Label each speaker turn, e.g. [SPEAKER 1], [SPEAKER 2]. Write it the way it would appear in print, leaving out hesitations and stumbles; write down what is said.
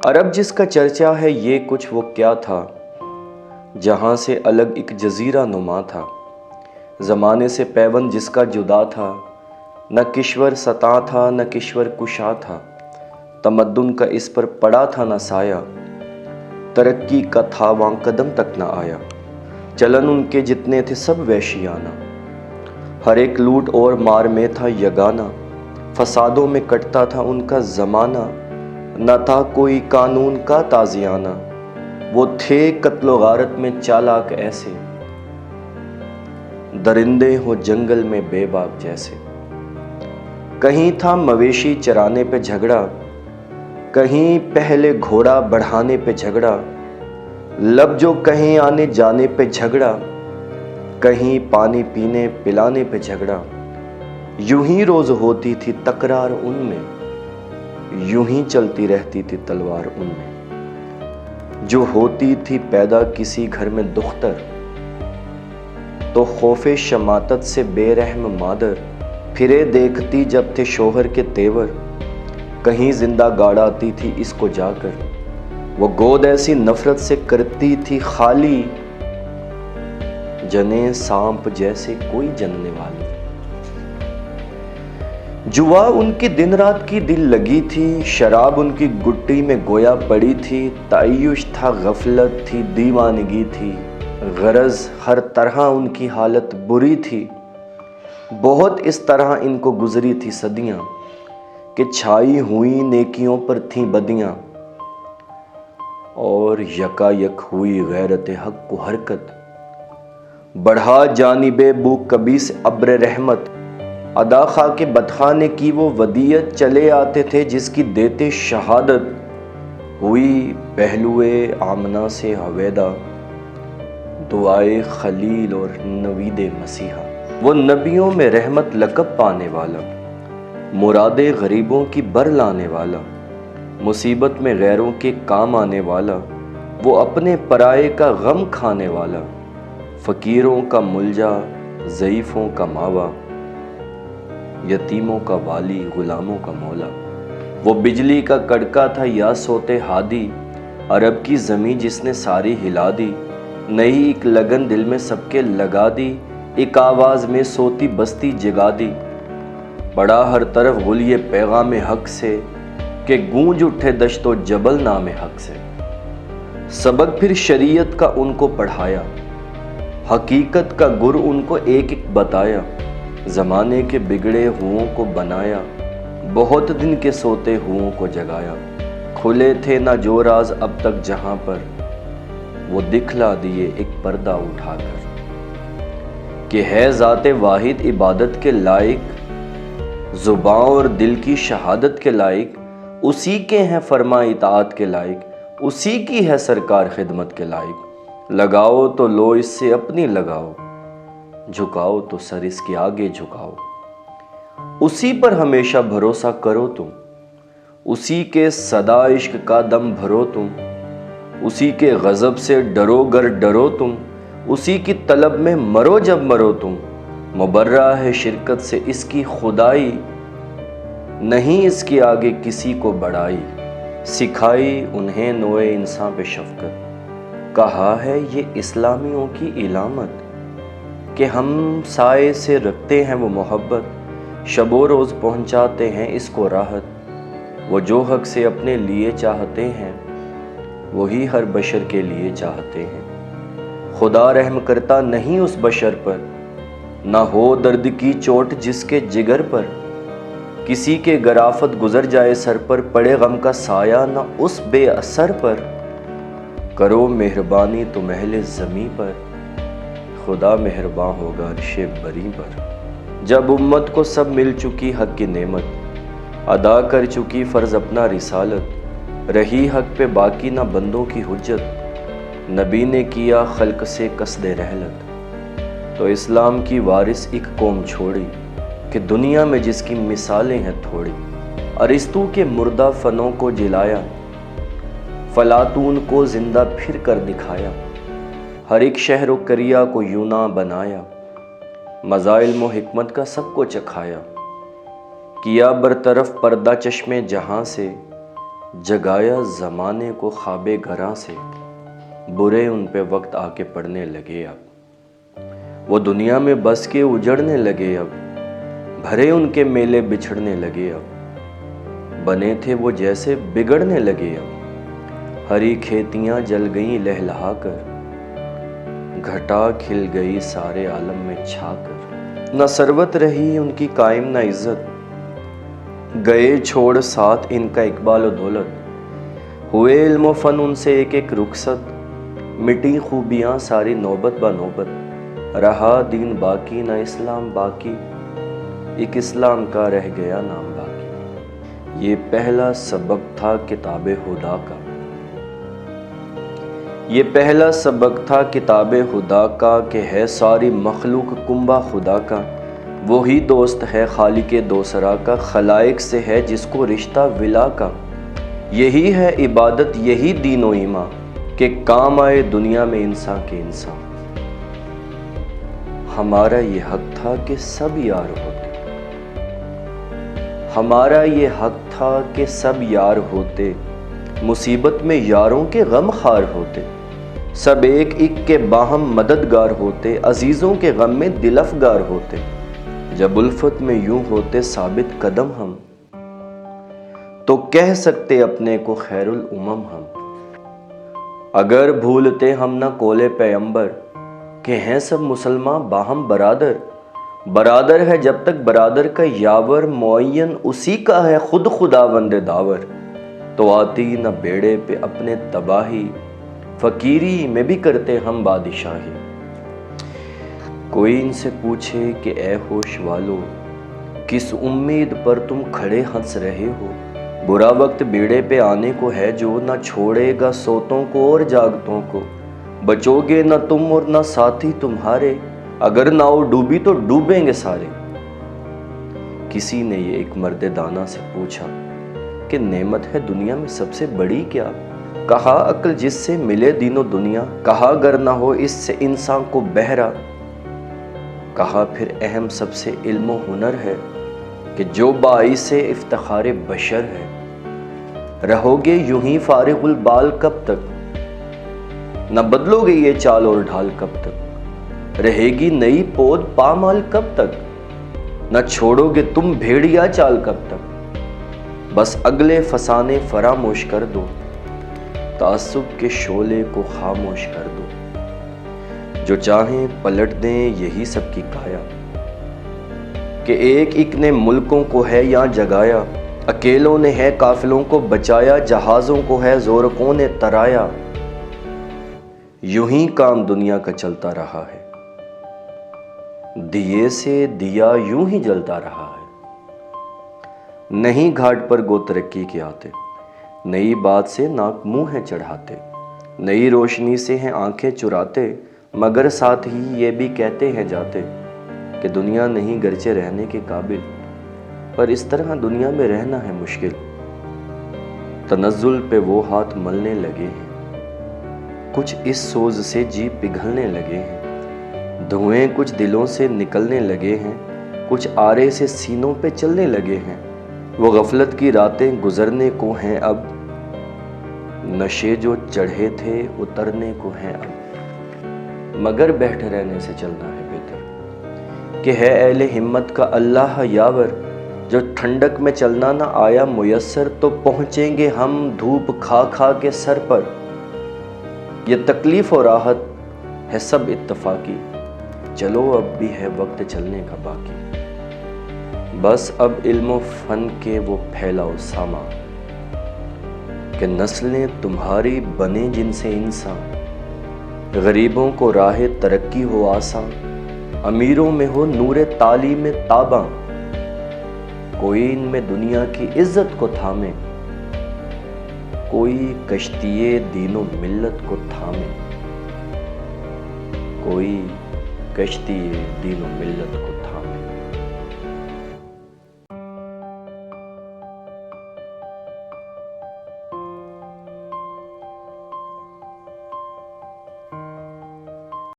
[SPEAKER 1] عرب جس کا چرچا ہے یہ کچھ وہ کیا تھا، جہاں سے الگ ایک جزیرہ نما تھا، زمانے سے پیوند جس کا جدا تھا، نہ کشور سطا تھا نہ کشور کشا تھا، تمدن کا اس پر پڑا تھا نہ سایہ، ترقی کا تھا وہاں قدم تک نہ آیا، چلن ان کے جتنے تھے سب وحشیانہ، ہر ایک لوٹ اور مار میں تھا یگانہ، فسادوں میں کٹتا تھا ان کا زمانہ، نہ تھا کوئی قانون کا تازیانہ، وہ تھے قتل و غارت میں چالاک ایسے، درندے ہو جنگل میں بے باک جیسے۔ کہیں تھا مویشی چرانے پہ جھگڑا، کہیں پہلے گھوڑا بڑھانے پہ جھگڑا، لب جو کہیں آنے جانے پہ جھگڑا، کہیں پانی پینے پلانے پہ جھگڑا، یوں ہی روز ہوتی تھی تکرار ان میں، یوں ہی چلتی رہتی تھی تلوار ان میں، جو ہوتی تھی پیدا کسی گھر میں دختر، تو خوف شماتت سے بے رحم مادر پھرے دیکھتی جب تھے شوہر کے تیور، کہیں زندہ گاڑاتی تھی اس کو جا کر، وہ گود ایسی نفرت سے کرتی تھی خالی، جنے سانپ جیسے کوئی جننے والی۔ جوا ان کی دن رات کی دل لگی تھی، شراب ان کی گٹی میں گویا پڑی تھی، تعیش تھا غفلت تھی دیوانگی تھی، غرض ہر طرح ان کی حالت بری تھی، بہت اس طرح ان کو گزری تھی صدیاں، کہ چھائی ہوئی نیکیوں پر تھیں بدیاں، اور یکا یک ہوئی غیرت حق کو حرکت، بڑھا جانب بو کبیس ابر رحمت، ادا خاک بدخانے کی وہ ودیعت، چلے آتے تھے جس کی دیتے شہادت، ہوئی پہلوئے آمنہ سے ہویدا، دعائے خلیل اور نوید مسیحا، وہ نبیوں میں رحمت لقب پانے والا، مراد غریبوں کی بر لانے والا، مصیبت میں غیروں کے کام آنے والا، وہ اپنے پرائے کا غم کھانے والا، فقیروں کا ملجا ضعیفوں کا ماوا، یتیموں کا والی غلاموں کا مولا، وہ بجلی کا کڑکا تھا یا سوتے ہادی، عرب کی زمین جس نے ساری ہلا دی، نئی ایک لگن دل میں سب کے لگا دی، ایک آواز میں سوتی بستی جگا دی، پڑا ہر طرف غلیے پیغام حق سے، کہ گونج اٹھے دشت و جبل نام حق سے، سبق پھر شریعت کا ان کو پڑھایا، حقیقت کا گر ان کو ایک ایک بتایا، زمانے کے بگڑے ہوں کو بنایا، بہت دن کے سوتے ہوں کو جگایا، کھلے تھے نہ جو راز اب تک جہاں پر، وہ دکھلا دیے ایک پردہ اٹھا کر، کہ ہے ذات واحد عبادت کے لائق، زباں اور دل کی شہادت کے لائق، اسی کے ہیں فرما اطاعت کے لائق، اسی کی ہے سرکار خدمت کے لائق، لگاؤ تو لو اس سے اپنی لگاؤ، جھکاؤ تو سر اس کے آگے جھکاؤ، اسی پر ہمیشہ بھروسہ کرو تم، اسی کے صدا عشق کا دم بھرو تم، اسی کے غضب سے ڈرو گر ڈرو تم، اسی کی طلب میں مرو جب مرو تم، مبرہ ہے شرکت سے اس کی خدائی، نہیں اس کے آگے کسی کو بڑائی، سکھائی انہیں نوع انسان پہ شفقت، کہا ہے یہ اسلامیوں کی علامت، کہ ہم سائے سے رکھتے ہیں وہ محبت، شب و روز پہنچاتے ہیں اس کو راحت، وہ جو حق سے اپنے لیے چاہتے ہیں، وہی ہر بشر کے لیے چاہتے ہیں، خدا رحم کرتا نہیں اس بشر پر، نہ ہو درد کی چوٹ جس کے جگر پر، کسی کے گرافت گزر جائے سر پر، پڑے غم کا سایہ نہ اس بے اثر پر، کرو مہربانی تم اہل زمیں پر، خدا مہرباں ہوگا عرش بری پر، جب امت کو سب مل چکی حق کی نعمت، ادا کر چکی فرض اپنا رسالت، رہی حق پہ باقی نہ بندوں کی حجت، نبی نے کیا خلق سے قصد رحلت، تو اسلام کی وارث ایک قوم چھوڑی، کہ دنیا میں جس کی مثالیں ہیں تھوڑی، ارسطو کے مردہ فنوں کو جلایا، فلاطون کو زندہ پھر کر دکھایا، ہر ایک شہر و قریہ کو یونان بنایا، مزہ علم و حکمت کا سب کو چکھایا، کیا برطرف پردہ چشمے جہاں سے، جگایا زمانے کو خواب گراں سے، برے ان پہ وقت آ کے پڑنے لگے اب، وہ دنیا میں بس کے اجڑنے لگے اب، بھرے ان کے میلے بچھڑنے لگے اب، بنے تھے وہ جیسے بگڑنے لگے اب، ہری کھیتیاں جل گئیں لہلہا کر، گھٹا کھل گئی سارے عالم میں چھا کر، نہ ثروت رہی ان کی قائم نہ عزت، گئے چھوڑ ساتھ ان کا اقبال و دولت، ہوئے علم و فن ان سے ایک ایک رخصت، مٹی خوبیاں ساری نوبت با نوبت، رہا دین باقی نہ اسلام باقی، ایک اسلام کا رہ گیا نام باقی۔ یہ پہلا سبق تھا کتاب خدا کا، یہ پہلا سبق تھا کتاب خدا کا، کہ ہے ساری مخلوق کنبہ خدا کا، وہی دوست ہے خالق دوسرا کا، خلائق سے ہے جس کو رشتہ ولا کا، یہی ہے عبادت یہی دین و ایمان، کہ کام آئے دنیا میں انسان کے انسان۔ ہمارا یہ حق تھا کہ سب یار ہوتے، ہمارا یہ حق تھا کہ سب یار ہوتے، مصیبت میں یاروں کے غم خوار ہوتے، سب ایک ایک کے باہم مددگار ہوتے، عزیزوں کے غم میں دل افگار ہوتے، جب الفت میں یوں ہوتے ثابت قدم ہم، تو کہہ سکتے اپنے کو خیر الامم ہم۔ اگر بھولتے ہم نہ قول پیغمبر، کہ ہیں سب مسلمان باہم برادر، برادر ہے جب تک برادر کا یاور، معین اسی کا ہے خود خداوند داور، تو آتی نہ بیڑے پہ اپنے تباہی، فقیری میں بھی کرتے ہم بادشاہی۔ کوئی ان سے پوچھے کہ اے ہوش والو، کس امید پر تم کھڑے ہنس رہے ہو، برا وقت بیڑے پہ آنے کو ہے جو، نہ چھوڑے گا سوتوں کو اور جاگتوں کو، بچو گے نہ تم اور نہ ساتھی تمہارے، اگر ناؤ ڈوبی تو ڈوبیں گے سارے۔ کسی نے یہ ایک مرد دانا سے پوچھا کہ نعمت ہے دنیا میں سب سے بڑی کیا؟ کہا عقل جس سے ملے دین و دنیا، کہا گر نہ ہو اس سے انسان کو بہرا، کہا پھر اہم سب سے علم و ہنر ہے، کہ جو باعث افتخار بشر ہے۔ رہو گے یوں ہی فارغ البال کب تک، نہ بدلو گے یہ چال اور ڈھال کب تک، رہے گی نئی پود پامال کب تک، نہ چھوڑو گے تم بھیڑیا چال کب تک، بس اگلے فسانے فراموش کر دو، تعصب کے شعلے کو خاموش کر دو، جو چاہیں پلٹ دیں یہی سب کی کایا، کہ ایک ایک نے ملکوں کو ہے یہاں جگایا، اکیلوں نے ہے قافلوں کو بچایا، جہازوں کو ہے زورقوں نے ترایا، یوں ہی کام دنیا کا چلتا رہا ہے، دیے سے دیا یوں ہی جلتا رہا ہے، نہیں گھاٹ پر گو ترقی کے آتے، نئی بات سے ناک منہ ہے چڑھاتے، نئی روشنی سے ہیں آنکھیں چراتے، مگر ساتھ ہی یہ بھی کہتے ہیں جاتے، کہ دنیا نہیں گرچہ رہنے کے قابل، پر اس طرح دنیا میں رہنا ہے مشکل، تنزل پہ وہ ہاتھ ملنے لگے ہیں، کچھ اس سوز سے جی پگھلنے لگے ہیں، دھوئیں کچھ دلوں سے نکلنے لگے ہیں، کچھ آرے سے سینوں پہ چلنے لگے ہیں، وہ غفلت کی راتیں گزرنے کو ہیں اب، نشے جو چڑھے تھے اترنے کو ہیں اب، مگر بیٹھے رہنے سے چلنا ہے بہتر، کہ ہے اہل ہمت کا اللہ یاور، جو ٹھنڈک میں چلنا نہ آیا میسر، تو پہنچیں گے ہم دھوپ کھا کھا کے سر پر، یہ تکلیف اور راحت ہے سب اتفاقی، چلو اب بھی ہے وقت چلنے کا باقی، بس اب علم و فن کے وہ پھیلاؤ سامان، کہ نسلیں تمہاری بنے جن سے انسان، غریبوں کو راہ ترقی ہو آسان، امیروں میں ہو نور تعلیم تاباں، کوئی ان میں دنیا کی عزت کو تھامے، کوئی کشتی دین و ملت کو تھامے، کوئی کشتی دین و ملت کو تھامے۔